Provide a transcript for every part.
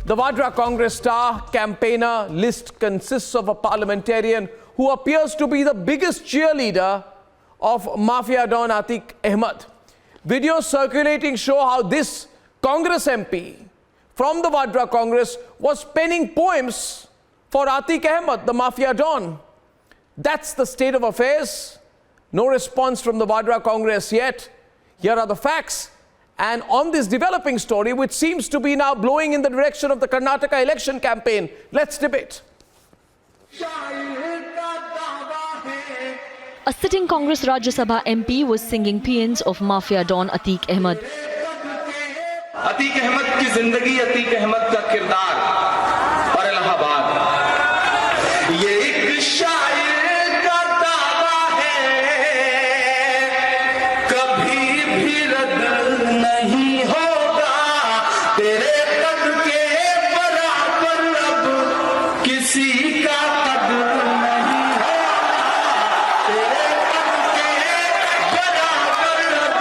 The Vadra-congress star campaigner list consists of a parliamentarian who appears to be the biggest cheerleader of Mafia Don Atiq Ahmed. Videos circulating show how this Congress MP from the Vadra-congress was penning poems for Atiq Ahmed, the Mafia Don. That's the state of affairs. No response from the Vadra-congress yet. Here are the facts. And on this developing story, which seems to be now blowing in the direction of the Karnataka election campaign, let's debate. A sitting Congress Rajya Sabha MP was singing paeans of Mafia Don Atiq Ahmed. Atiq Ahmad की जिंदगी, अतीक अहमद का किरदार और इलाहाबाद, ये एक शायर का दावा है, कभी भी रद्द नहीं होगा, तेरे कद के बराबर अब किसी का कद नहीं होगा, तेरे कद के बराबर अब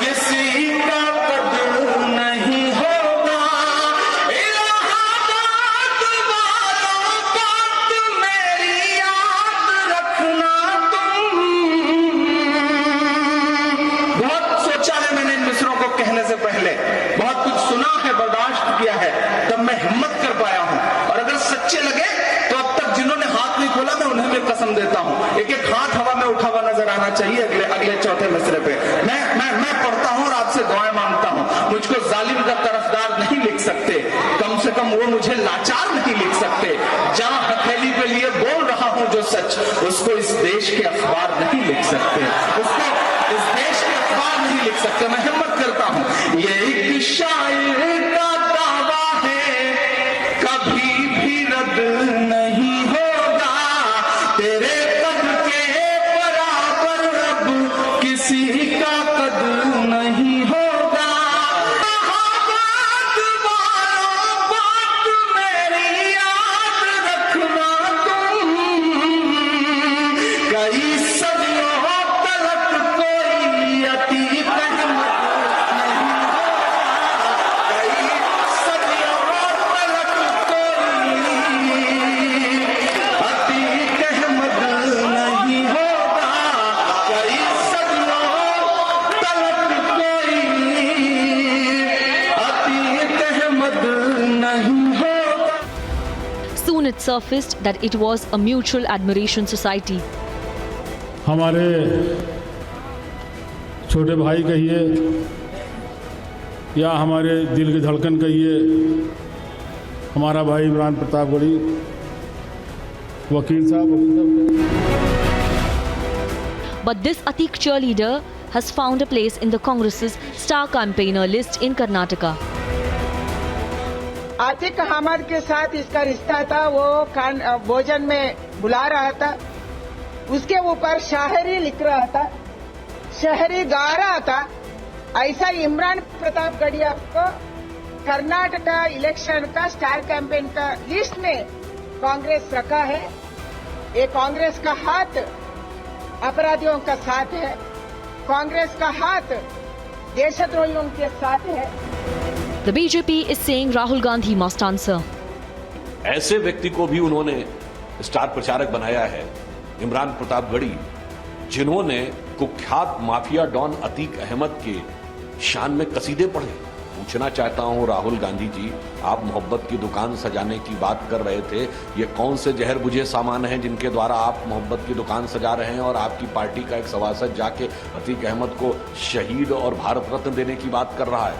किसी का पहले बहुत कुछ सुना है, बर्दाश्त किया है, तब मैं हिम्मत कर पाया हूं। और अगर सच्चे लगे तो अब तक जिन्होंने हाथ नहीं खोला मैं उन्हें भी कसम देता हूं, एक एक हाथ हवा में उठा हुआ नजर आना चाहिए अगले चौथे मिसरे पे। मैं पढ़ता हूं और आपसे दुआएं मांगता हूं। मुझको जालिम का तरफदार नहीं लिख सकते, कम से कम वो मुझे लाचार नहीं लिख सकते। जहां हथेली पे लिए बोल रहा हूं जो सच, उसको इस देश के अखबार नहीं लिख सकते, उसको इस देश के अखबार नहीं लिख सकते। मैं हिम्मत करता हूं, ये एक शायर का दावा है, कभी भी रद्द नहीं होगा, तेरे कद के बराबर अब किसी का कद नहीं होगा। बात मेरी याद रखना तुम, कई सदियों तलक कोई Atiq Ahmad Soon it surfaced that it was a mutual admiration society. हमारे छोटे भाई कहिए या हमारे दिल की धड़कन कहिए, हमारा भाई इमरान प्रतापगढ़ी वकील साहब। But this Atiq cheerleader has found a place in the Congress's star campaigner list in Karnataka. Atiq Ahmad के साथ इसका रिश्ता था, वो भोजन में बुला रहा था, उसके ऊपर शायरी लिख रहा था, शायरी गा रहा था। ऐसा इमरान प्रतापगढ़ी को कर्नाटका इलेक्शन का स्टार कैंपेन का लिस्ट में कांग्रेस रखा है। ये कांग्रेस का हाथ अपराधियों का साथ है, कांग्रेस का हाथ देशद्रोहियों के साथ है। The BJP is saying Rahul Gandhi must answer. ऐसे व्यक्ति को भी उन्होंने स्टार प्रचारक बनाया है, इमरान प्रतापगढ़ी, जिन्होंने कुख्यात माफिया डॉन अतीक अहमद के शान में कसीदे पढ़े। पूछना चाहता हूं राहुल गांधी जी, आप मोहब्बत की दुकान सजाने की बात कर रहे थे, ये कौन से जहर बुझे सामान हैं जिनके द्वारा आप मोहब्बत की दुकान सजा रहे हैं और आपकी पार्टी का एक सभासद जाके अतीक अहमद को शहीद और भारत रत्न देने की बात कर रहा है।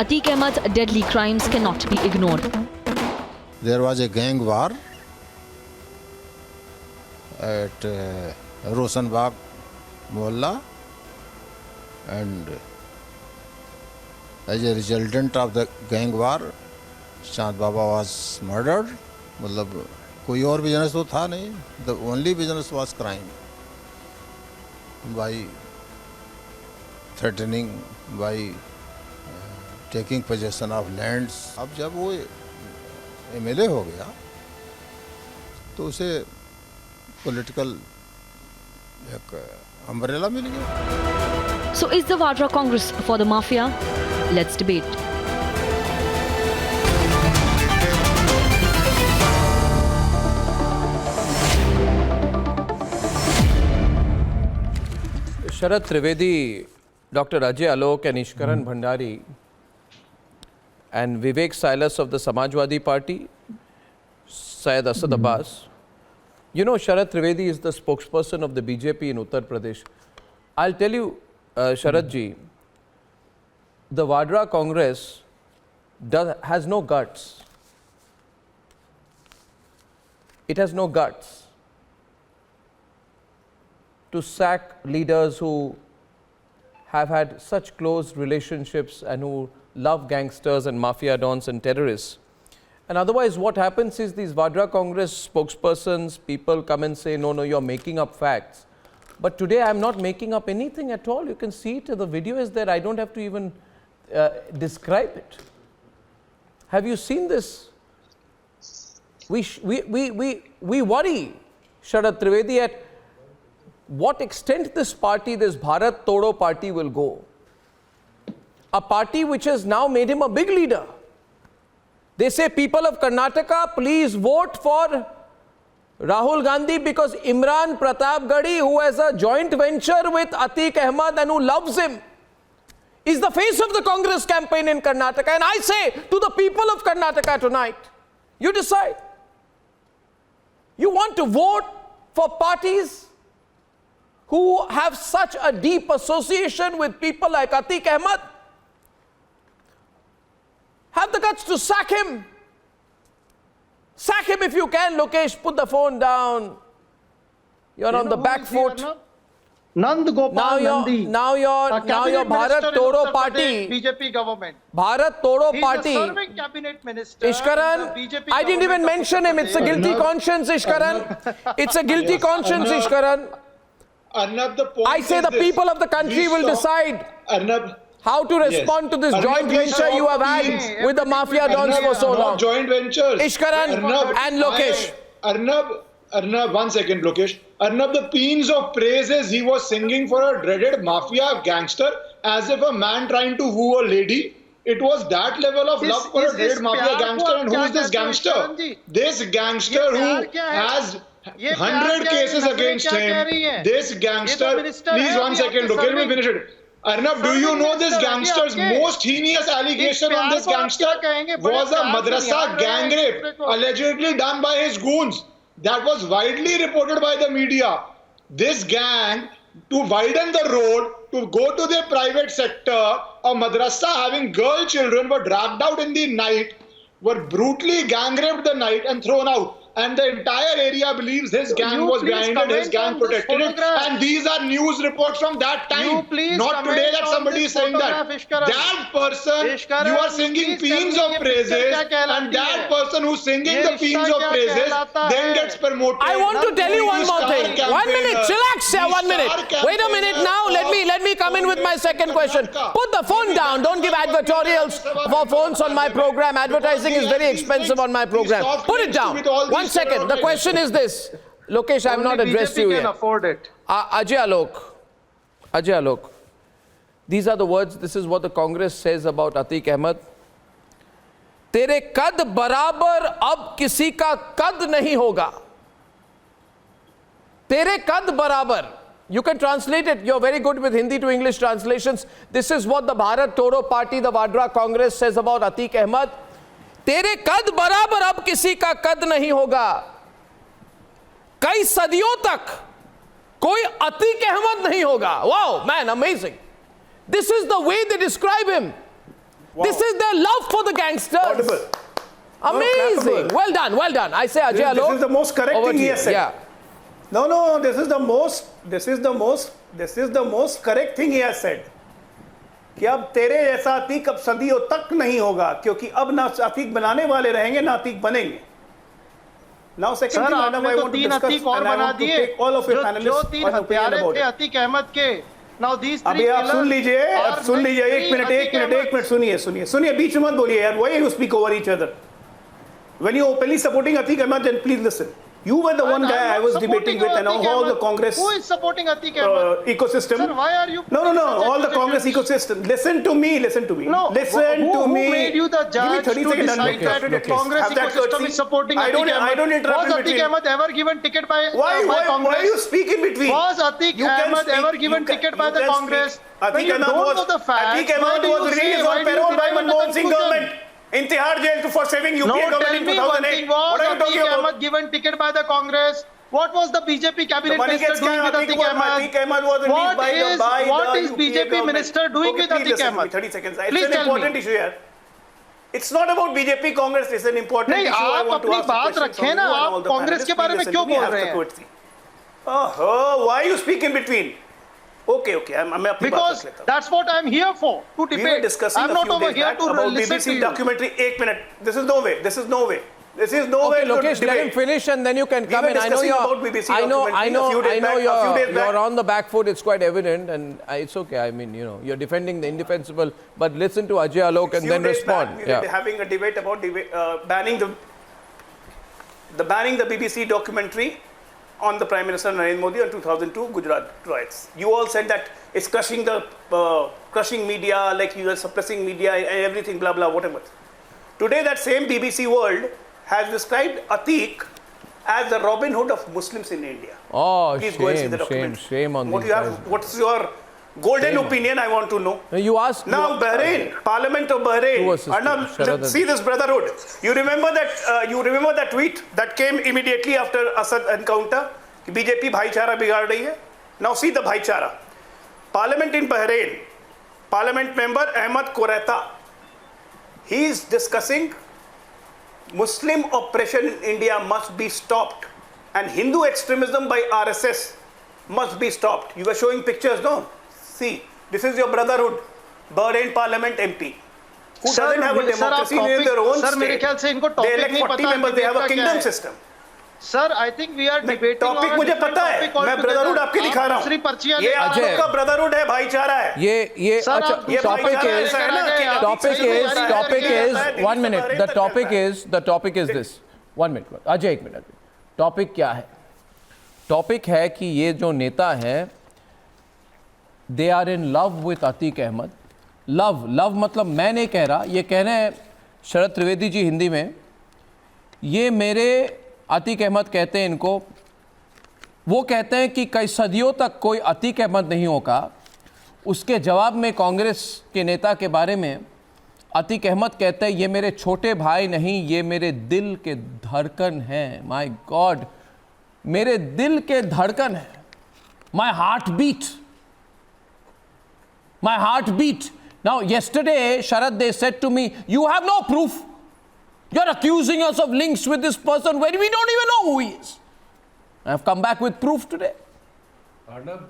Atiq Ahmed's deadly crimes cannot be ignored. There was a gang war at Rosenbagh Mohalla, and as a resultant of the gang war, Chand Baba was murdered. मतलब कोई और बिजनेस तो था नहीं, the only business was crime, by threatening, by taking possession of lands. अब जब वो MLA हो गया तो उसे पॉलिटिकल एक अम्ब्रेला मिल गया। So is the Vadra-congress for the mafia? Let's debate. Sharad Trivedi, Dr. Ajay Alok and Ishkaran Bhandari and Vivek Silas of the Samajwadi Party, Syed Asad Abbas. You know, Sharad Trivedi is the spokesperson of the BJP in Uttar Pradesh. I'll tell you, Sharad ji, the Vadra-congress has no guts. It has no guts to sack leaders who have had such close relationships and who love gangsters and mafia dons and terrorists. And otherwise what happens is these Vadra-congress spokespersons, people come and say, no, you're making up facts. But today I'm not making up anything at all. You can see it, the video is there. I don't have to even describe it. Have you seen this? We worry, Sharad Trivedi, at what extent this party, this Bharat Todo party will go. A party which has now made him a big leader. They say, people of Karnataka, please vote for Rahul Gandhi because Imran Pratapgarhi, who has a joint venture with Atiq Ahmed and who loves him, is the face of the Congress campaign in Karnataka. And I say to the people of Karnataka tonight, you decide. You want to vote for parties who have such a deep association with people like Atiq Ahmed? Have the guts to sack him. Sack him if you can, Lokesh. Put the phone down. You're on the back foot. Nand Gopal Nandi. Now your Bharat Todo party. BJP government. Bharat Todo party. He's a serving cabinet minister. Ishkaran, I didn't even mention him. It's a guilty conscience, Ishkaran. It's a guilty conscience, Ishkaran. Arnab, the point I say the people of the country will decide how to respond to this joint venture you have had with the mafia dons for so long. Joint ventures. Ishkaran and Lokesh. Arnab, 1 second, Lokesh. Arnab, the peans of praises he was singing for a dreaded mafia gangster as if a man trying to woo a lady. It was that level of love for a dreaded mafia gangster. And who is this gangster? This gangster who has 100 cases against him. This gangster, please 1 second, okay, let me finish it. Arnab, do you know this gangster's most heinous allegation on this gangster was a madrasa gang rape allegedly done by his goons. That was widely reported by the media. This gang, to widen the road, to go to their private sector, a madrasa having girl children were dragged out in the night, were brutally gang raped the night and thrown out. And the entire area believes his gang was behind it, his gang protected it. And these are news reports from that time. Not today that somebody is saying that. That person, you are singing peans of praises, and that person who's singing the peans of praises then gets promoted. I want to tell you one more thing. 1 minute, chillax, 1 minute. Wait a minute now. Let me come in with my second question. Put the phone down. Don't give advertorials for phones on my program. Advertising is very expensive on my program. Put it down. 1 second. The question is this. Lokesh, I have not addressed you yet. Can afford it. Ajay Alok. These are the words. This is what the Congress says about Atiq Ahmed. तेरे कद बराबर अब किसी का कद नहीं होगा. तेरे कद बराबर. You can translate it. You're very good with Hindi to English translations. This is what the Bharat Todo party, the Vadra-congress says about Atiq Ahmed. तेरे कद बराबर अब किसी का कद नहीं होगा. कई सदियों तक कोई अतीक अहमद नहीं होगा. Wow, man, amazing. This is the way they describe him. Wow. This is their love for the gangsters. Audible. Amazing. No, well done. I say Ajay Alok. This is the most correct thing he has said. Yeah. No, this is the most correct thing he has said. कि अब तेरे जैसा अतीक अब सदियों तक नहीं होगा क्योंकि अब ना अतीक बनाने वाले रहेंगे ना अतीक बनेंगे. Now second thing, Arnab, I want to discuss and I want to take all of your panelists on opinion about it. Atiq Ahmad के. Now these three अभी आप सुन लीजिए एक मिनट सुनिए बीच में मत बोलिए यार. Why you speak over each other? When you openly supporting Atiq Ahmed, then please listen. You were the one guy I was debating with, and all the Congress. Who is supporting Atiq Ahmed? Ecosystem. Sir, why are you? No. All the Congress ecosystem. Listen to me. No. Listen to me. Who made you the judge to decide that Congress ecosystem is supporting Atiq Ahmed? I don't interrupt. Was Atiq Ahmed ever given ticket by Why Congress? you speak in between? Was Atiq Ahmed ever given ticket by the Congress? When you don't know the facts, Atiq Ahmed was released on parole by Manmohan Singh government in Tihar jail for saving UPA government in 2008. What are you talking Atiq about? Ahmed given ticket by the Congress? What was the BJP cabinet minister doing with Atiq Ahmed? Atiq Ahmed was released by what the is UPA BJP government. minister doing with Atiq Ahmed? 30 seconds. Please It's an important issue here. It's not about BJP Congress. It's an important issue. I want to ask नहीं, आप अपनी बात रखें ना, आप कांग्रेस के बारे में क्यों बोल रहे हैं? Oh, why you speak in between? Okay. मैं अपनी बात रख लेता हूँ. Because that's what I'm here for, to debate. We were discussing I'm a not few over days here back to about listen to BBC you. documentary. 1 minute. This is no way. Okay, Lokesh, let him finish and then you can come in. I know you're on the back foot. It's quite evident, and it's okay. I mean, you're defending the indefensible. But listen to Ajay Alok and then respond. We were having a debate about banning the BBC documentary on the Prime Minister Narendra Modi on 2002 Gujarat riots. You all said that it's crushing media, like you are suppressing media and everything, blah blah, whatever. Today, that same BBC World has described Atiq as the Robin Hood of Muslims in India. Oh, Please go and see the documentary. shame on these guys. What's your golden opinion? I want to know. You asked. Now, Bahrain, Parliament of Bahrain. Arnab, see this brotherhood. You remember that tweet that came immediately after Assad encounter? BJP bhaichara bigad rahi hai. Now see the bhaichara. Parliament in Bahrain. Parliament member Ahmed Koreta. He is discussing Muslim oppression in India must be stopped, and Hindu extremism by RSS must be stopped. You were showing pictures, no? See, this is your brotherhood, Bahrain Parliament MP, who doesn't have a democracy in their own state. मेरे ख्याल से इनको They topic elect नहीं 40 पता members. They have a debate का kingdom क्या है? system. Sir, I think we are debating topic on a मुझे different पता है. topic मैं ब्रदरहुड आपके दिखा रहा हूँ. ये आप लोग का ब्रदरहुड है, भाईचारा है. ये topic is 1 minute. The topic is this. 1 minute. Ajay 1 minute. Topic क्या है? टॉपिक है कि ये जो नेता है, they are in love with Atiq Ahmed. Love मतलब मैं नहीं कह रहा, ये कह रहे हैं शरद त्रिवेदी जी हिंदी में. ये मेरे अतीक अहमद कहते हैं इनको. वो कहते हैं कि कई सदियों तक कोई अतीक अहमद नहीं होगा. उसके जवाब में कांग्रेस के नेता के बारे में अतीक अहमद कहते हैं ये मेरे छोटे भाई नहीं, ये मेरे दिल के धड़कन हैं. माय गॉड, मेरे दिल के धड़कन है. My heart beat. Now yesterday Sharad, they said to me, you have no proof. You're accusing us of links with this person when we don't even know who he is. I have come back with proof today. Arnab.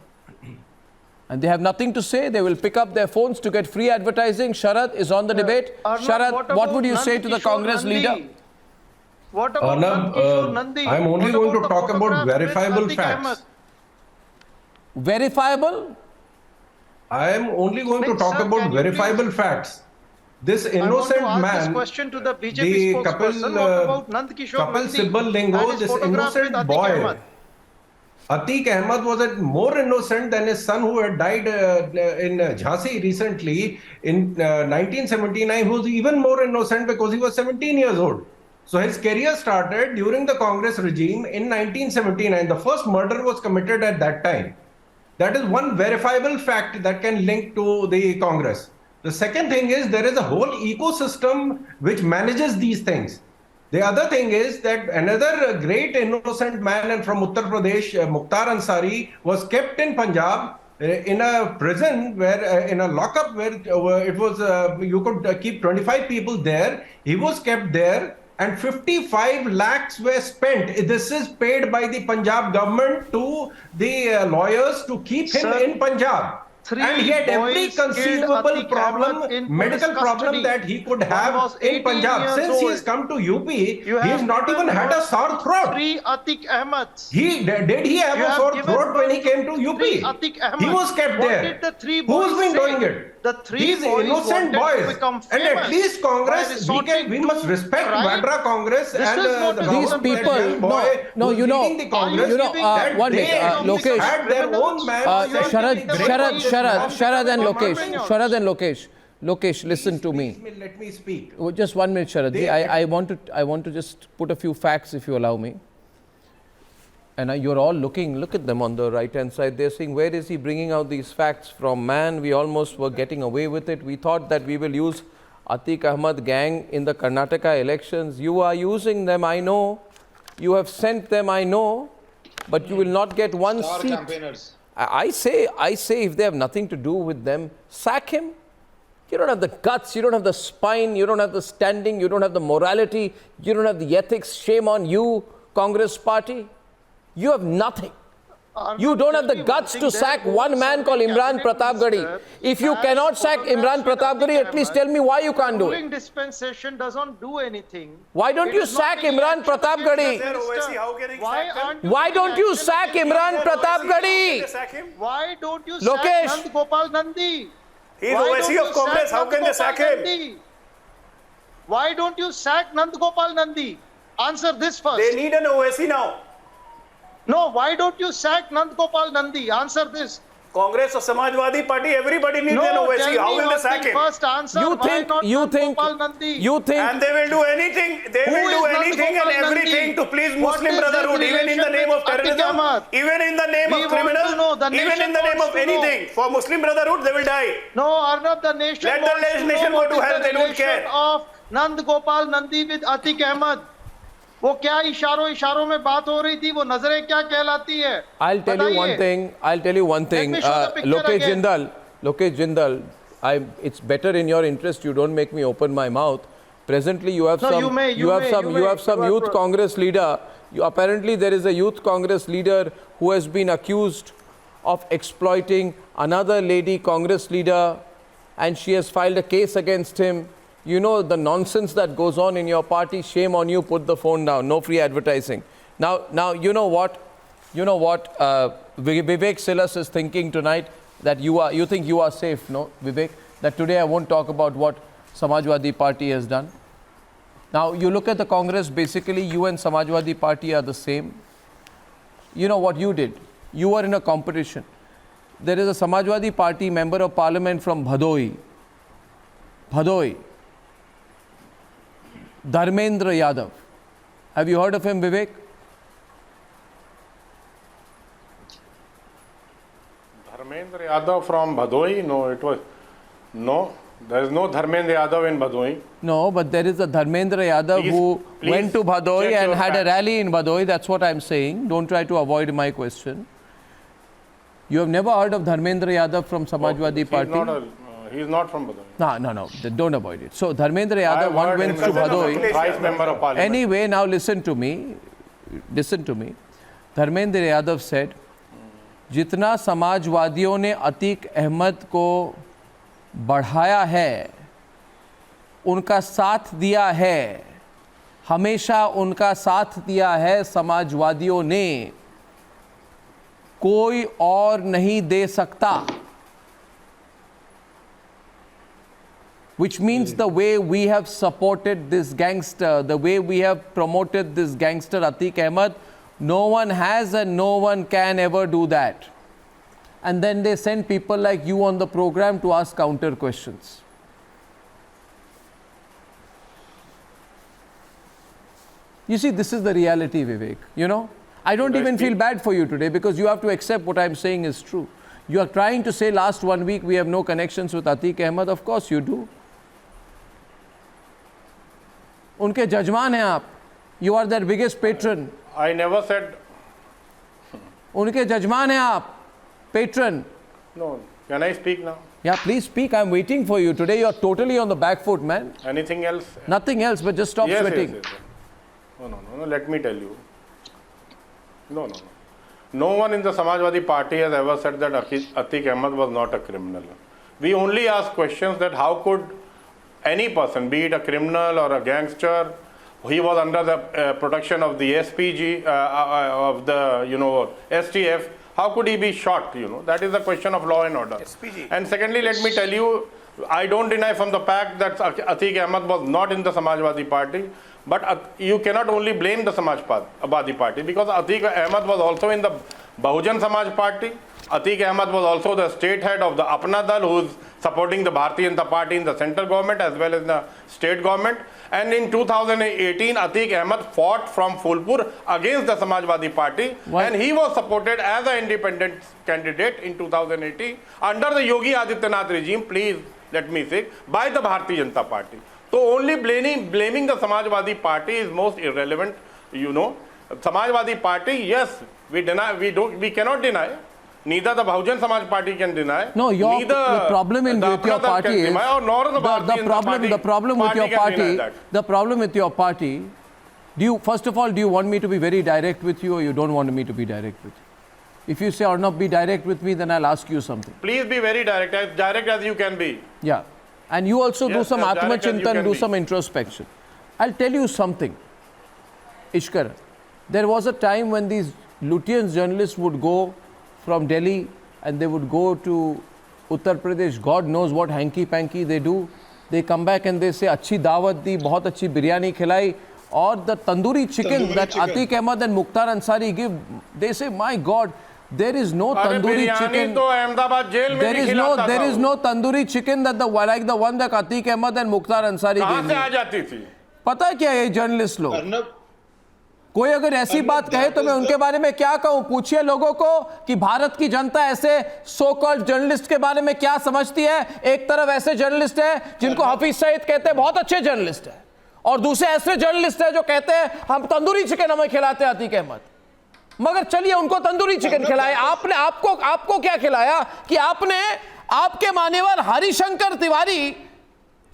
And they have nothing to say. They will pick up their phones to get free advertising. Sharad is on the debate. Arnab, Sharad, what would you say to the Congress leader? What about Nandi? I'm only going to talk about verifiable facts. Verifiable? I am only going to talk about verifiable facts. This innocent man, the Kapil Sibbal Lingo, this innocent boy, Atiq Ahmed was more innocent than his son who had died in Jhansi recently in 1979, who was even more innocent because he was 17 years old. So his career started during the Congress regime in 1979. The first murder was committed at that time. That is one verifiable fact that can link to the Congress. The second thing is there is a whole ecosystem which manages these things. The other thing is that another great innocent man from Uttar Pradesh, Mukhtar Ansari, was kept in Punjab in a prison where, in a lockup where it was, you could keep 25 people there. He was kept there and 55 lakhs were spent. This is paid by the Punjab government to the lawyers to keep him in Punjab. And he had every conceivable problem, medical problem that he could have in Punjab. Since he has come to UP, he has not even had a sore throat. Atiq Ahmed. Did he have a sore throat when he came to UP? He was kept there. Who's been doing it? the three These boys innocent wanted boys, to become and famous at least Congress, by resorting we to must respect crime. Vadra-congress This and is what the is These government, people, that young boy no, who's you know, leading the Congress, you know, that one they minute, at least Lokesh, had their own man. Sharad and Lokesh, listen to me. Let me speak. Oh, just 1 minute, Sharad. I want to just put a few facts, if you allow me. And you're all look at them on the right-hand side. They're saying, where is he bringing out these facts from? Man, we almost were getting away with it. We thought that we will use Atiq Ahmed gang in the Karnataka elections. You are using them, I know. You have sent them, I know. But you will not get one seat. Campaigners. I say, if they have nothing to do with them, sack him. You don't have the guts, you don't have the spine, you don't have the standing, you don't have the morality, you don't have the ethics. Shame on you, Congress party. You have nothing. You don't have the guts to sack one man called Imran Pratapgarhi. If you cannot sack Imran Pratapgarhi, at least tell me why you can't do it. Ruling dispensation doesn't do anything. Why don't you sack Imran Pratapgarhi? Why don't you sack Imran Pratapgarhi? Why don't you Lokesh. sack Nand Gopal Nandi? He is OIC of Congress. How can they sack him? Why don't you sack Nand Gopal Nandi? Answer this first. They need an OIC now. No, why don't you sack Nand Gopal Nandi? Answer this. Congress or Samajwadi Party, everybody needs an OIC. How will they sack him? First answer. You think, and they will do anything, and everything to please Muslim Brotherhood, even in the name of terrorism, even in the name of criminal, even in the name of anything. For Muslim Brotherhood, they will die. No, Arnab, the nation. Let the nation go to hell, they don't care. Of Nand Gopal Nandi with Atiq Ahmed. वो क्या इशारों में बात हो रही थी, वो नजरें क्या कहलाती है? I'll tell you one thing. Lokesh Jindal, it's better in your interest you don't make me open my mouth. Presently you have some youth Congress leader. Apparently there is a youth Congress leader who has been accused of exploiting another lady Congress leader, and she has filed a case against him. You know the nonsense that goes on in your party. Shame on you. Put the phone down. No free advertising. Now you know what? Vivek Silas is thinking tonight that you think you are safe, no, Vivek? That today I won't talk about what Samajwadi Party has done. Now you look at the Congress. Basically, you and Samajwadi Party are the same. You know what you did? You were in a competition. There is a Samajwadi Party member of Parliament from Bhadoi. Dharmendra Yadav. Have you heard of him, Vivek? Dharmendra Yadav from Bhadoi? No, there is no Dharmendra Yadav in Bhadoi. No, but there is a Dharmendra Yadav who went to Bhadoi and had a rally in Bhadoi. That's what I'm saying. Don't try to avoid my question. You have never heard of Dharmendra Yadav from Samajwadi Party? He is not from Bhadoi. No. Don't avoid it. So Dharmendra Yadav once went to Bhadoi. Vice member of Parliament. Anyway, now listen to me. Dharmendra Yadav said, जितना समाजवादियों ने अतीक अहमद को बढ़ाया है, उनका साथ दिया है, हमेशा उनका साथ दिया है समाजवादियों ने, कोई और नहीं दे सकता. Which means the way we have supported this gangster, the way we have promoted this gangster Atiq Ahmed, no one has and no one can ever do that. And then they send people like you on the program to ask counter questions. You see, this is the reality, Vivek. You know, I don't even feel bad for you today because you have to accept what I'm saying is true. You are trying to say last 1 week we have no connections with Atiq Ahmed. Of course you do. उनके जजमान हैं आप. You are their biggest patron. I never said. उनके जजमान हैं आप. Patron. No. Can I speak now? Yeah, please speak. I'm waiting for you. Today you are totally on the back foot, man. Anything else? Nothing else, but just stop sweating. Yes. No. Let me tell you. No. No one in the Samajwadi Party has ever said that Atiq Ahmed was not a criminal. We only ask questions that how could any person, be it a criminal or a gangster, he was under the protection of the SPG, of the, STF, how could he be shot, That is a question of law and order. SPG. And secondly, let me tell you, I don't deny from the fact that Atiq Ahmed was not in the Samajwadi Party, but you cannot only blame the Samajwadi Party, because Atiq Ahmed was also in the Bahujan Samaj Party. Atiq Ahmed was also the state head of the Apna Dal, who is supporting the Bharatiya Janata Party in the central government as well as the state government. And in 2018, Atiq Ahmed fought from Phulpur against the Samajwadi Party. Why? And he was supported as an independent candidate in 2018 under the Yogi Adityanath regime, please let me say, by the Bharatiya Janata Party. So only blaming the Samajwadi Party is most irrelevant, you know. Samajwadi Party, yes, we cannot deny. Neither the Bahujan Samaj Party can deny. No, the problem with your party is the problem with your party. First of all, do you want me to be very direct with you, or you don't want me to be direct with you? If you say or not be direct with me, then I'll ask you something. Please be very direct as you can be. Yeah, and you also do some Atma Chintan, do some introspection. I'll tell you something, Ishkar. There was a time when these Lutyens journalists would go from Delhi and they would go to Uttar Pradesh. God knows what hanky-panky they do. They come back and they say, अच्छी दावत दी, बहुत अच्छी बिरयानी खिलाई, और the tandoori chicken that Atiq Ahmed and Mukhtar Ansari give, they say, my God, there is no tandoori chicken. There is no tandoori chicken that like the one that Atiq Ahmed and Mukhtar Ansari gave me. कहाँ से आ जाती थी? पता है क्या है journalist लोग? कोई अगर ऐसी बात कहे तो मैं उनके बारे में क्या कहूं? पूछिए लोगों को कि भारत की जनता ऐसे सो कॉल्ड जर्नलिस्ट के बारे में क्या समझती है। एक तरफ ऐसे जर्नलिस्ट है जिनको हफीज सईद कहते हैं बहुत अच्छे जर्नलिस्ट है, और दूसरे ऐसे जर्नलिस्ट है जो कहते हैं हम तंदूरी चिकन हमें खिलाते हैं अतीक अहमद। मगर चलिए उनको तंदूरी चिकन खिलाए, आपने आपको क्या खिलाया कि आपने आपके मान्यवर हरिशंकर तिवारी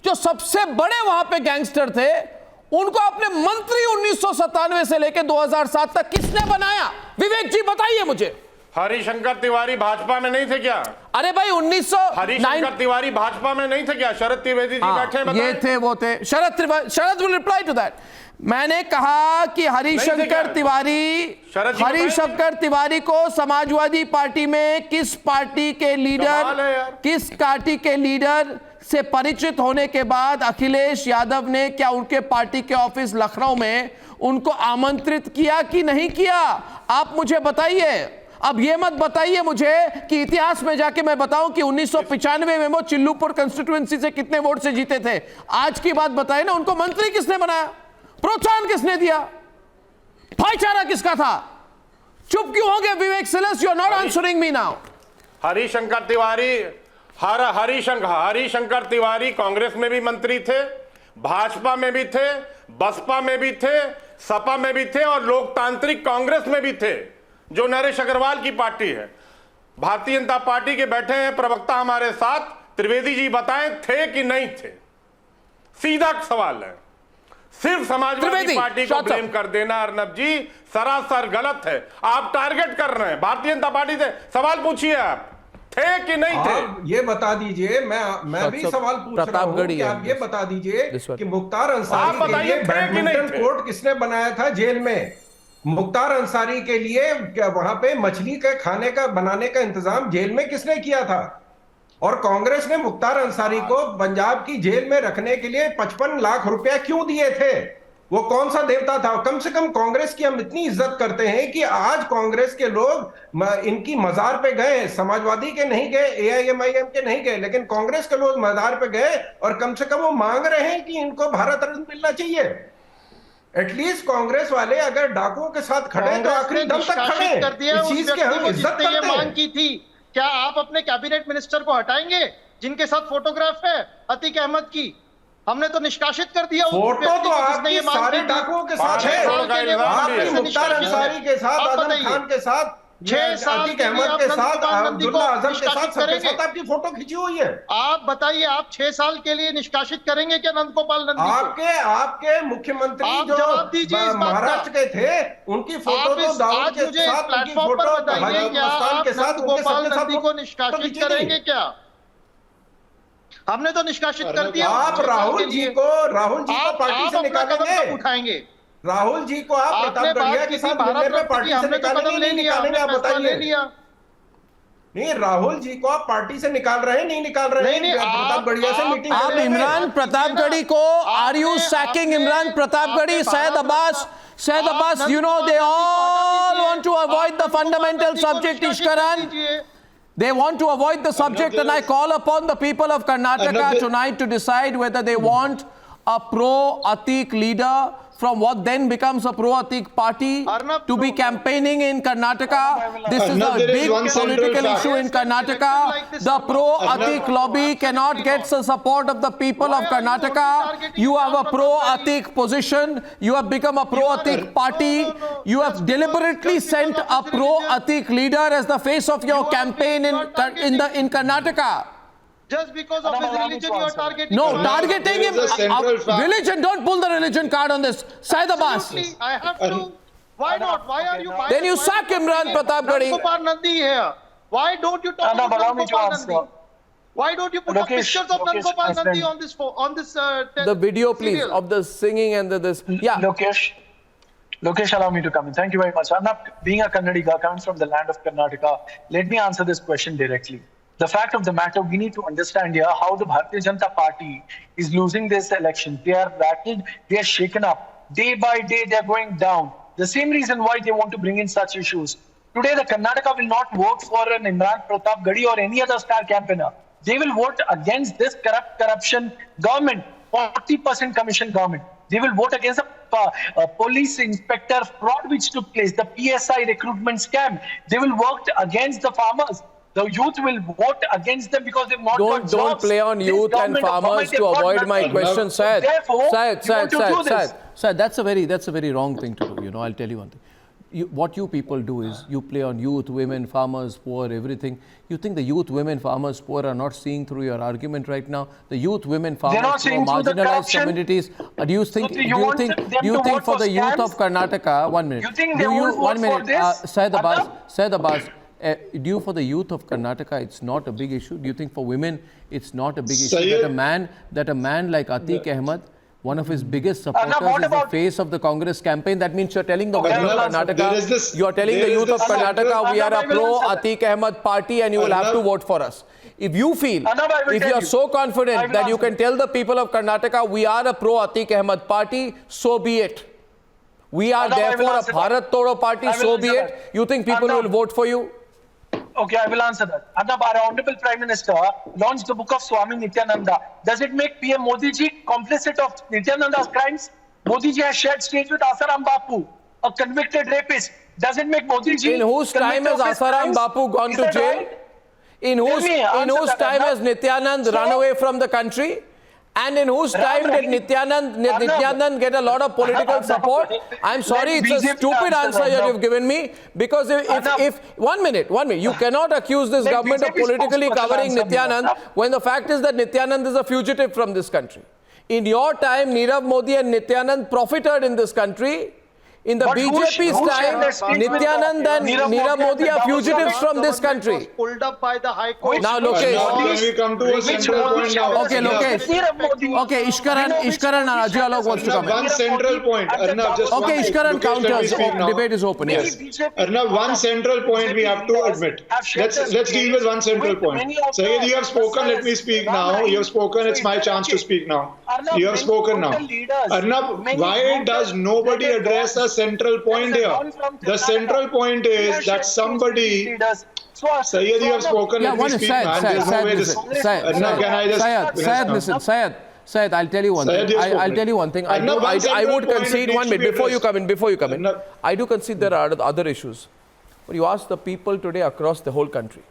जो सबसे बड़े वहां पे गैंगस्टर थे, उनको अपने मंत्री 1997 से लेकर 2007 तक किसने बनाया? विवेक जी बताइए मुझे। हरिशंकर तिवारी भाजपा में नहीं थे क्या? अरे भाई हरिशंकर तिवारी भाजपा में नहीं थे क्या? शरद त्रिवेदी जी बैठे हैं, ये थे वो थे। शरद विल रिप्लाई टू दैट। मैंने कहा कि हरिशंकर तिवारी को समाजवादी पार्टी में किस पार्टी के लीडर से परिचित होने के बाद अखिलेश यादव ने क्या उनके पार्टी के ऑफिस लखनऊ में उनको आमंत्रित किया कि नहीं किया? आप मुझे बताइए। अब ये मत बताइए मुझे कि इतिहास में जाके मैं बताऊं कि 1995 में वो चिल्लूपुर कंस्टिट्यूएंसी से कितने वोट से जीते थे। आज की बात बताइए ना, उनको मंत्री किसने बनाया? प्रोत्साहन किसने दिया? भाईचारा किसका था? चुप क्यों हो गए Vivek Silas? You are not answering me now. Harishankar Tiwari Congress में भी मंत्री थे, भाजपा में भी थे, बसपा में भी थे, सपा में भी थे, और लोकतांत्रिक कांग्रेस में भी थे जो नरेश अग्रवाल की पार्टी है। भारतीय जनता पार्टी के बैठे हैं प्रवक्ता हमारे साथ, त्रिवेदी जी बताएं थे कि नहीं थे? सीधा सवाल है। सिर्फ समाजवादी पार्टी को ब्लेम कर देना अर्नब जी सरासर गलत है। आप टारगेट कर रहे हैं भारतीय जनता पार्टी से। सवाल पूछिए, आप थे कि नहीं थे? ये बता दीजिए। मैं भी सवाल पूछ रहा हूं कि आप ये बता दीजिए कि मुख्तार अंसारी के लिए बैडमिंटन कोर्ट किसने बनाया था जेल में? मुख्तार अंसारी के लिए वहां पे मछली के खाने का बनाने का इंतजाम जेल में किसने किया था? और कांग्रेस ने मुख्तार अंसारी को पंजाब की जेल में रखने के लिए 55 लाख रुपया क्यों दिए थे? वो कौन सा देवता था? कम से कम कांग्रेस की हम इतनी इज्जत करते हैं कि आज कांग्रेस के लोग इनकी मजार पे गए, समाजवादी के नहीं गए, AIMIM के नहीं गए, लेकिन कांग्रेस के लोग मजार पे गए और कम से कम वो मांग रहे हैं कि इनको भारत रत्न मिलना चाहिए। एटलीस्ट कांग्रेस वाले अगर डाकुओं के साथ खड़े तो आखिरी दम तक खड़े। इस चीज की हम इज्जत करते हैं। मांग की थी, क्या आप अपने कैबिनेट मिनिस्टर को हटाएंगे जिनके साथ फोटोग्राफ है अतीक अहमद की? हमने तो निष्कासित कर दिया। फोटो तो आपकी सारे डाकुओं के साथ है, आपकी मुख्तार अंसारी के साथ, आजम खान के साथ, 6 साल अतीक अहमद के साथ, अब्दुल्ला आजम के साथ, सबके साथ आपकी फोटो खींची हुई है। आप बताइए, आप 6 साल के लिए निष्कासित करेंगे क्या नंद गोपाल नंदी? आपके मुख्यमंत्री जो महाराष्ट्र के थे उनकी फोटो तो दाऊद के साथ, प्लेटफॉर्म पर बताइए क्या आप नंद गोपाल नंदी को निष्कासित करेंगे क्या? हमने तो निष्कासित कर दिया। आप राहुल जी को पार्टी से निकालेंगे, उठाएंगे। राहुल जी को आप प्रतापगढ़िया के साथ मिलने पे पार्टी से निकालेंगे, नहीं निकालेंगे? आप बताइए। नहीं, राहुल जी को आप पार्टी से निकाल रहे हैं, नहीं निकाल रहे हैं? प्रतापगढ़िया से मीटिंग आप इमरान प्रतापगढ़ी को, are you sacking Imran Pratapgarhi? Syed Abbas, you know they all want to avoid the fundamental subject, Ishkaran. They want to avoid the subject, and I call upon the people of Karnataka tonight to decide whether they want a pro-Atiq leader from what then becomes a pro-Atiq party to be campaigning in Karnataka. This is a big political issue in Karnataka. The pro-Atiq lobby cannot get the support of the people of Karnataka. You have a pro-Atiq position. You have become a pro-Atiq party. You have deliberately sent a pro-Atiq leader as the face of your campaign in Karnataka. Just because of his religion, you are targeting. No, targeting him. Religion, don't pull the religion card on this. Syed Abbas. I have to. Why not? Why are you? Then you sack Imran Pratapgarhi. Nand Nandi here. Why don't you talk about Nand Nandi? Why don't you put up pictures of Nand Nandi on this? The video, please, of the singing and this. Yeah. Lokesh, allow me to come in. Thank you very much. Arnab, being a Kannadiga, coming from the land of Karnataka, let me answer this question directly. The fact of the matter, we need to understand here how the Bharatiya Janata Party is losing this election. They are rattled, they are shaken up. Day by day, they are going down. The same reason why they want to bring in such issues. Today, the Karnataka will not vote for an Imran Pratapgarhi or any other star campaigner. They will vote against this corruption government, 40% commission government. They will vote against the police inspector fraud which took place, the PSI recruitment scam. They will vote against the farmers. The youth will vote against them because they've not got jobs. Don't play on youth and farmers to avoid my question, Syed. Syed, that's a very wrong thing to do. You know, I'll tell you one thing. What you people do is you play on youth, women, farmers, poor, everything. You think the youth, women, farmers, poor are not seeing through your argument right now? The youth, women, farmers, poor, marginalized communities. Do you think for the youth of Karnataka? 1 minute. You think they won't vote for this? Syed Abbas. Do you, for the youth of Karnataka, it's not a big issue? Do you think for women, it's not a big issue that a man like Atiq Ahmed, one of his biggest supporters, is the face of the Congress campaign? That means you're telling the youth of Karnataka, you are telling the youth of Karnataka, we are a pro-Atiq Ahmed party and you will have to vote for us. If you feel, if you are so confident that you can tell the people of Karnataka, we are a pro-Atiq Ahmed party, so be it. We are therefore a Bharat Todo party, so be it. You think people will vote for you? Okay, I will answer that. Arnab, our Honorable Prime Minister launched the book of Swami Nityananda. Does it make PM Modi ji complicit of Nityananda's crimes? Modi ji has shared stage with Asaram Bapu, a convicted rapist. Does it make Modi ji... In whose time has Asaram Bapu gone to jail? Right? In whose time has Nityanand run away from the country? And in whose time did Nityanand get a lot of political support? I'm sorry, it's a stupid answer you've given me. Because if 1 minute, you cannot accuse this government of politically covering Nityanand when the fact is that Nityanand is a fugitive from this country. In your time, Nirav Modi and Nityanand profited in this country. In the BJP's time, Nityanand and Nirav Modi are fugitives from this country. Pulled up by the High Court. Now, Lokesh. Now we come to a central point now. Okay, Lokesh. Okay, Ishkaran and Ajay wants to come in. One central point. Arnab, just okay, Ishkaran counters. Debate is open. Yes. Arnab, one central point we have to admit. Let's deal with one central point. Syed, you have spoken. Let me speak now. You have spoken. It's my chance to speak now. You have spoken now. Arnab, why does nobody address a central point here? The central point is that somebody... Syed, you have spoken. Let me speak, man. There's no way this... Arnab, can I just... Syed, I'll tell you one thing. I'll tell you one thing. I would concede 1 minute before you come in. I do concede there are other issues. But you ask the people today across the whole country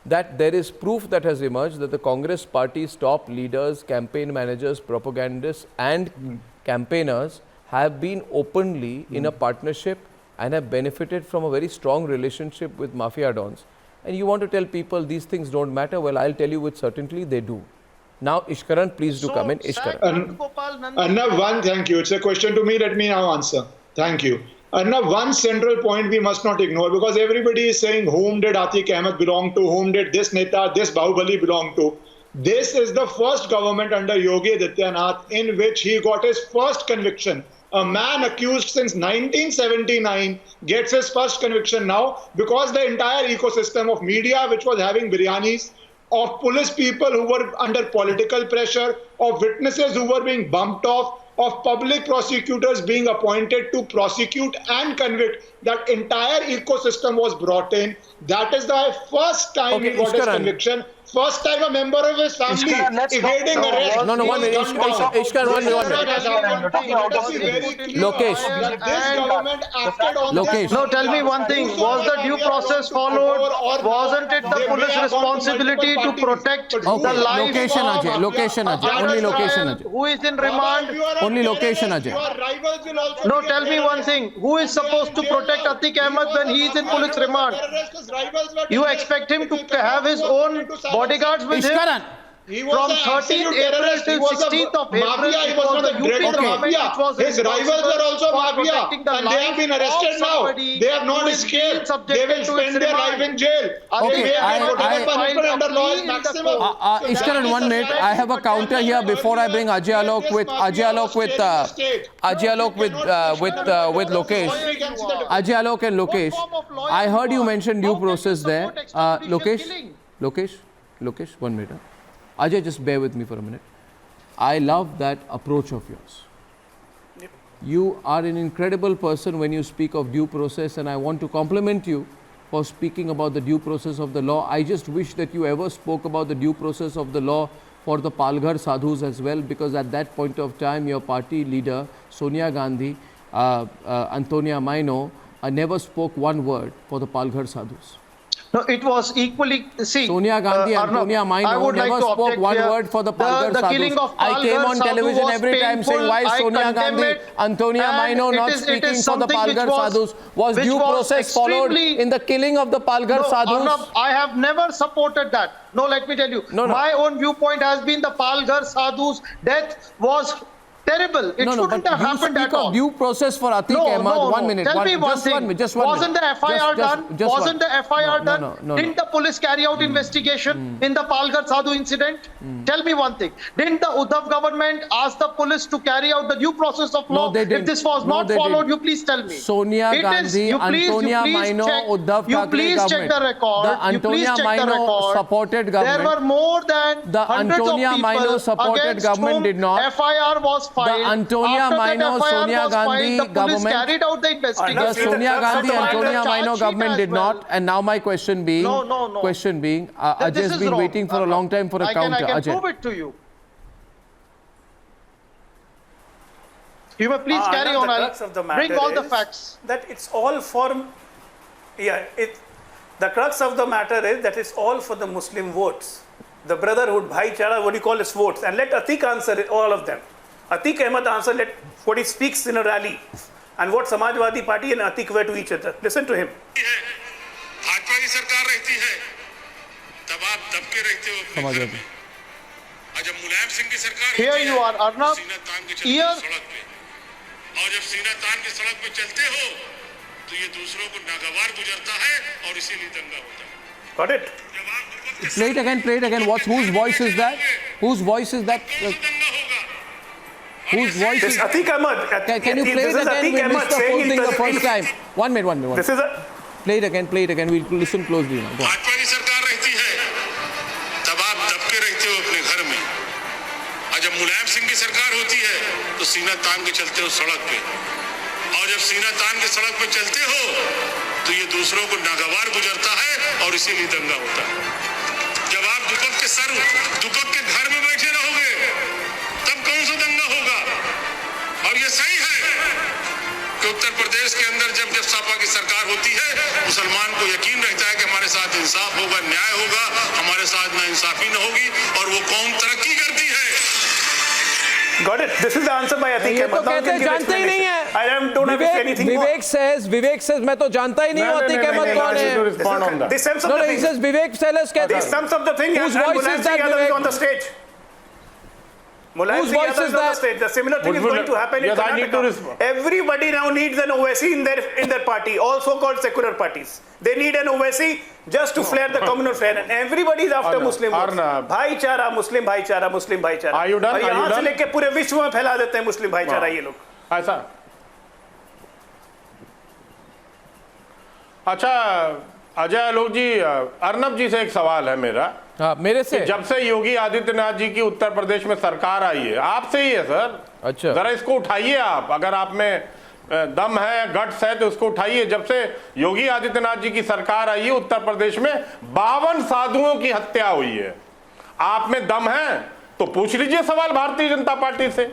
that there is proof that has emerged that the Congress party's top leaders, campaign managers, propagandists and campaigners have been openly in a partnership and have benefited from a very strong relationship with mafia dons. And you want to tell people these things don't matter? Well, I'll tell you with certainty they do. Now, Ishkaran, please do come in. Ishkaran. Arnab, thank you. It's a question to me. Let me now answer. Thank you. Arnab, one central point we must not ignore, because everybody is saying whom did Atiq Ahmed belong to, whom did this Neta, this Bahubali belong to. This is the first government under Yogi Adityanath in which he got his first conviction A man accused since 1979 gets his first conviction now because the entire ecosystem of media, which was having biryanis, of police people who were under political pressure, of witnesses who were being bumped off, of public prosecutors being appointed to prosecute and convict, that entire ecosystem was brought in. That is the first time he got his conviction. First time a member of his family evading arrest. No, 1 minute. Ishkar, 1 minute. Lokesh. This government acted on Lokesh. No, tell me one thing. Was the due process followed? Wasn't it the police responsibility to protect the life Location Ajay. Only location Ajay. who is in remand? Only location Ajay. No, tell me one thing. Who is supposed to protect Atiq Ahmed when he is in police remand? You expect him to have his own bodyguards with him? From 13th April till 16th of April, he was not a dreaded mafia. His rivals were also mafia, and they have been arrested now. They have not escaped. They will spend their life in jail. Okay, punishment under law is maximum. Ishkar, 1 minute. I have a counter here before I bring Ajay Alok with Lokesh. Ajay Alok and Lokesh. I heard you mention due process there. Lokesh, 1 minute. Ajay, just bear with me for a minute. I love that approach of yours. You are an incredible person when you speak of due process, and I want to compliment you for speaking about the due process of the law. I just wish that you ever spoke about the due process of the law for the Palghar sadhus as well, because at that point of time, your party leader, Sonia Gandhi, Antonia Maino, never spoke one word for the Palghar sadhus. No, it was equally. See, Sonia Gandhi and Antonia Maino never spoke one word for the Palghar sadhus. I came on television every time saying why Sonia Gandhi, Antonia Maino not speaking for the Palghar sadhus. Was due process followed in the killing of the Palghar sadhus? Arnab, I have never supported that. No, let me tell you. My own viewpoint has been the Palghar sadhus' death was terrible. It shouldn't have happened at all. Due process for Atiq Ahmed. 1 minute. Tell me one thing. Wasn't the FIR done? Wasn't the FIR done? Didn't the police carry out investigation in the Palghar Sadhu incident? Tell me one thing. Didn't the Uddhav government ask the police to carry out the due process of law? If this was not followed, you please tell me. Sonia Gandhi, Antonia Maino, Uddhav Thackeray government. You please check the record. The Antonia Maino supported government. There were more than hundreds of people against whom FIR was filed. The Antonia Maino, Sonia Gandhi government carried out the investigation. The Sonia Gandhi, Antonia Maino government did not. And now my question being, Ajay has been waiting for a long time for a counter. I can prove it to you. You may please carry on. Bring all the facts. That it's all for, the crux of the matter is that it's all for the Muslim votes. The brotherhood, bhaichara, what do you call it, votes. And let Atiq answer all of them. Atiq Ahmed answer what he speaks in a rally and what Samajwadi Party and Atiq were to each other. Listen to him. Bhajpa की सरकार रहती है तब आप दबके रहते हो अपने घर में और जब मुलायम सिंह की सरकार Here you are, Arnab. सीना तान के चलते हो सड़क पे और जब सीना तान के सड़क पे चलते हो तो ये दूसरों को नागवार गुजरता है और इसीलिए दंगा होता है. Got it? Play it again. Whose voice is that? Whose voice is that? Whose voice is Atiq Ahmed? Can you play it again? We missed the whole thing the first time. 1 minute. This is a... Play it again. We'll listen closely now. Bhajpa की सरकार रहती है तब आप दबके रहते हो अपने घर में और जब मुलायम सिंह की सरकार होती है तो सीना तान के चलते हो सड़क पे और जब सीना तान के सड़क पे चलते हो तो ये दूसरों को नागवार गुजरता है और इसीलिए दंगा होता है. जब आप दुपक के घर में बैठे रहोगे तब कौन सा दंगा होगा. और ये सही है कि उत्तर प्रदेश के अंदर जब सपा की सरकार होती है मुसलमान को यकीन रहता है कि हमारे साथ इंसाफ होगा, न्याय होगा, हमारे साथ नाइंसाफी न होगी और वो कौम तरक्की करती है. Got it. This is the answer by Atiq Ahmed. तो कहते जानते ही नहीं है. विवेक says मैं तो जानता ही नहीं हूँ Atiq Ahmed कौन है. This sums up the thing. He says Vivek Sellers कहता है. This sums up the thing. Whose voice is that, Vivek? On the stage. Whose voice is that? The similar thing is going to happen in Karnataka. Everybody now needs an OSC in their party, all so-called secular parties. They need an OSC just to flare the communal flare. And everybody is after Muslim votes. भाईचारा, मुस्लिम भाईचारा. Are you done? और यहाँ से लेके पूरे विश्व में फैला देते हैं मुस्लिम भाईचारा ये लोग. ऐसा अच्छा अजय आलोक जी, अर्नब जी से एक सवाल है मेरा। हाँ, मेरे से। जब से योगी आदित्यनाथ जी की उत्तर प्रदेश में सरकार आई है, आपसे ही है सर। अच्छा, जरा इसको उठाइए आप, अगर आप में दम है, गट्स है तो उसको उठाइए। जब से योगी आदित्यनाथ जी की सरकार आई है उत्तर प्रदेश में 52 साधुओं की हत्या हुई है। आप में दम है तो पूछ लीजिए सवाल भारतीय जनता पार्टी से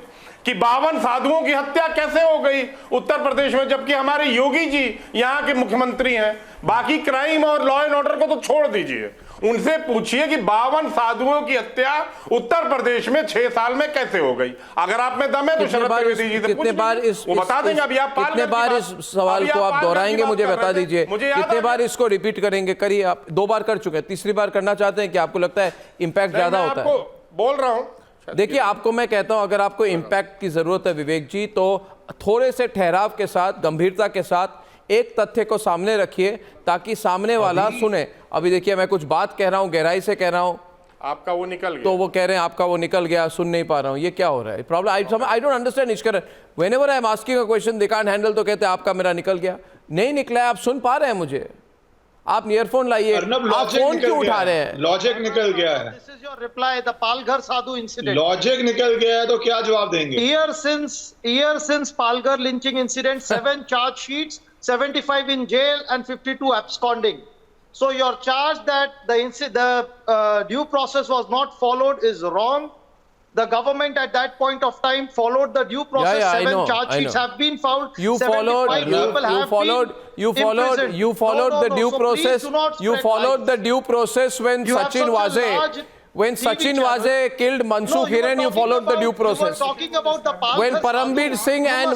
कि 52 साधुओं की हत्या कैसे हो गई उत्तर प्रदेश में, जबकि हमारे योगी जी यहाँ के मुख्यमंत्री हैं। बाकी क्राइम और लॉ एंड ऑर्डर को तो छोड़ दीजिए, उनसे पूछिए कि 52 साधुओं की हत्या उत्तर प्रदेश में 6 साल में कैसे हो गई। अगर आप में दम है तो शरद त्रिवेदी जी से कितने बार वो बता देंगे। अभी आप कितने बार इस सवाल को आप दोहराएंगे, मुझे बता दीजिए। कितने बार इसको रिपीट करेंगे? करिए, आप 2 बार कर चुके हैं, तीसरी बार करना चाहते हैं कि आपको लगता है इंपैक्ट ज्यादा होता है? बोल रहा हूँ, देखिए आपको मैं कहता हूं, अगर आपको इंपैक्ट की जरूरत है विवेक जी, तो थोड़े से ठहराव के साथ, गंभीरता के साथ एक तथ्य को सामने रखिए ताकि सामने वाला सुने। अभी देखिए मैं कुछ बात कह रहा हूं, गहराई से कह रहा हूं, आपका वो निकल गया, तो वो कह रहे हैं आपका वो निकल गया, सुन नहीं पा रहा हूं। ये क्या हो रहा है? प्रॉब्लम आई डोंट अंडरस्टैंड निष्करण। Whenever I am asking a question they can't handle, तो कहते हैं आपका मेरा निकल गया। नहीं निकला है, आप सुन पा रहे हैं मुझे? आप ईयरफोन लाइए, आप फोन क्यों उठा रहे हैं? लॉजिक निकल गया है। This is your reply, the Palghar Sadhu incident. Logic निकल गया है तो क्या जवाब देंगे? Year since Palghar lynching incident, 7 charge sheets, 75 in jail and 52 absconding. So your charge that the due process was not followed is wrong. The government at that point of time followed the due process. 7 charge sheets have been filed. You followed the due process. You followed the due process when Sachin Waze killed Mansukh Hiren. You followed the due process. When Parambir Singh and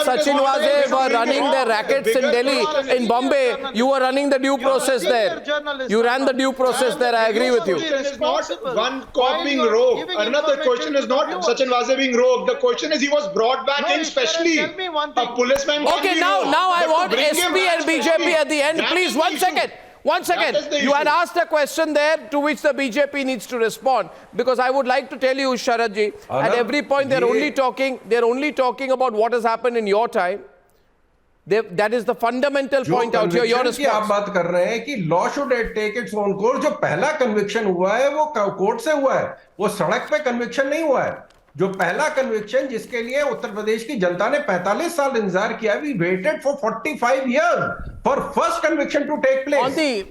Sachin Waze were running their rackets in Delhi, in Bombay, you were running the due process there. You ran the due process there. I agree with you. It is not one cop being rogue. Another question is not Sachin Waze being rogue. The question is he was brought back in specially. A policeman. Okay, now I want SP and BJP at the end. Please, 1 second. 1 second. You had asked a question there to which the BJP needs to respond, because I would like to tell you, Sharad ji, at every point they're only talking about what has happened in your time. That is the fundamental point out here. Your response. आप बात कर रहे हैं कि law should take its own course. जो पहला conviction हुआ है वो कोर्ट से हुआ है, वो सड़क पे कन्विक्शन नहीं हुआ है। जो पहला कन्विक्शन जिसके लिए उत्तर प्रदेश की जनता ने 45 साल इंतजार किया, we waited for 45 years for first conviction to take place.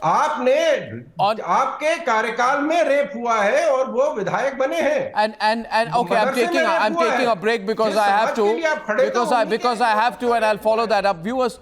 आपके कार्यकाल में रेप हुआ है और वो विधायक बने हैं। And okay, I'm taking a break because I have to, and I'll follow that up. Viewers,